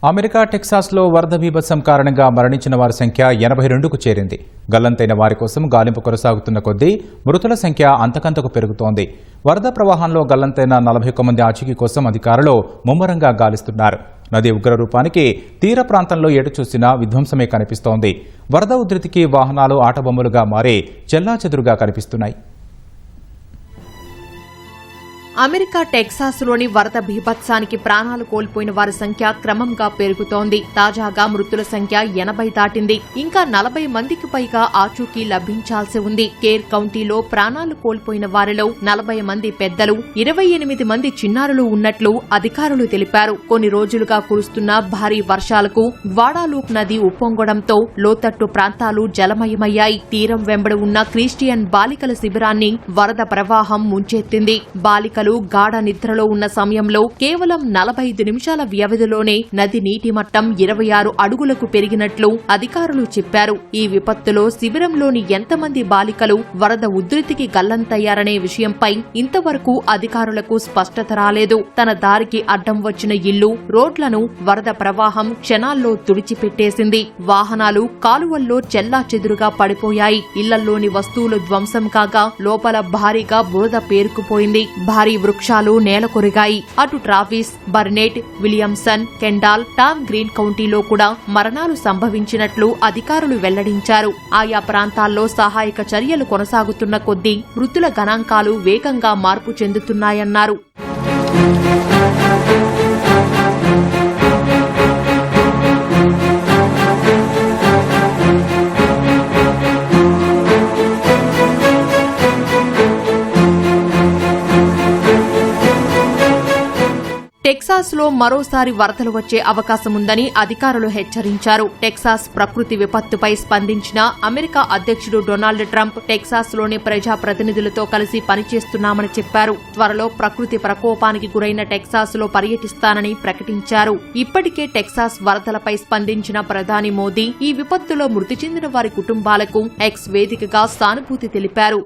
America టెక్సాస్లో వరద బీభత్సం కారణంగా మరణించిన వారి సంఖ్య 82కు చేరింది. గల్లంతైన వారి కోసం గాలింపు కొనసాగుతున్న కొద్దీ మృతుల సంఖ్య అంతకంతకు పెరుగుతోంది. వరద ప్రవాహంలో గల్లంతైన 41 మంది ఆచూకీ కోసం అధికారులు ముమ్మరంగా గాలిస్తున్నారు. నది ఉగ్రరూపానికి తీర ప్రాంతంలో ఎటు చూసినా విధ్వంసమే కనిపిస్తోంది. వరద ఉధృతికి వాహనాలు ఆటబొమ్మలుగా మారి చెల్లాచెదురుగా కనిపిస్తున్నాయి. అమెరికా టెక్సాస్లోని వరద బీభత్సానికి ప్రాణాలు కోల్పోయిన వారి సంఖ్య క్రమంగా పెరుగుతోంది. తాజాగా మృతుల సంఖ్య 80 దాటింది. ఇంకా 40 మందికి పైగా ఆచూకీ లభించాల్సి ఉంది. కేర్ కౌంటీలో ప్రాణాలు కోల్పోయిన వారిలో 40 మంది పెద్దలు, 28 మంది చిన్నారులు ఉన్నట్లు అధికారులు తెలిపారు. కొన్ని రోజులుగా కురుస్తున్న భారీ వర్షాలకు గ్వాడాలూప్ నది ఉప్పొంగడంతో లోతట్టు ప్రాంతాలు జలమయమయ్యాయి. తీరం వెంబడి ఉన్న క్రిస్టియన్ బాలికల శిబిరాన్ని వరద ప్రవాహం ముంచెత్తింది. బాలికలు గాఢ నిద్రలో ఉన్న సమయంలో కేవలం 45 నిమిషాల వ్యవధిలోనే నది నీటి మట్టం 26 అడుగులకు పెరిగినట్లు అధికారులు చెప్పారు. ఈ విపత్తులో శిబిరంలోని ఎంతమంది బాలికలు వరద ఉధృతికి గల్లంతయ్యారనే విషయంపై ఇంతవరకు అధికారులకు స్పష్టత రాలేదు. తన దారికి అడ్డం వచ్చిన ఇల్లు, రోడ్లను వరద ప్రవాహం క్షణాల్లో తుడిచిపెట్టేసింది. వాహనాలు కాలువల్లో చెల్లాచెదురుగా పడిపోయాయి. ఇళ్లలోని వస్తువులు ధ్వంసం కాగా లోపల భారీగా బురద పేరుకుపోయింది. భారీ వృక్షాలు నేలకొరిగాయి. అటు Travis, Burnet, Williamson, Kendall, Tom Green కౌంటీలో కూడా మరణాలు సంభవించినట్లు అధికారులు వెల్లడించారు. ఆయా ప్రాంతాల్లో సహాయక చర్యలు కొనసాగుతున్న కొద్దీ మృతుల గణాంకాలు వేగంగా మార్పు చెందుతున్నాయన్నారు. టెక్సాస్లో మరోసారి వరదలు వచ్చే అవకాశముందని అధికారులు హెచ్చరించారు. టెక్సాస్ ప్రకృతి విపత్తుపై స్పందించిన అమెరికా అధ్యక్షుడు డొనాల్డ్ ట్రంప్ టెక్సాస్లోని ప్రజాప్రతినిధులతో కలిసి పనిచేస్తున్నామని చెప్పారు. త్వరలో ప్రకృతి ప్రకోపానికి గురైన టెక్సాస్లో పర్యటిస్తానని ప్రకటించారు. ఇప్పటికే టెక్సాస్ వరదలపై స్పందించిన ప్రధాని మోదీ ఈ విపత్తులో మృతి చెందిన వారి కుటుంబాలకు ఎక్స్ వేదికగా సానుభూతి తెలిపారు.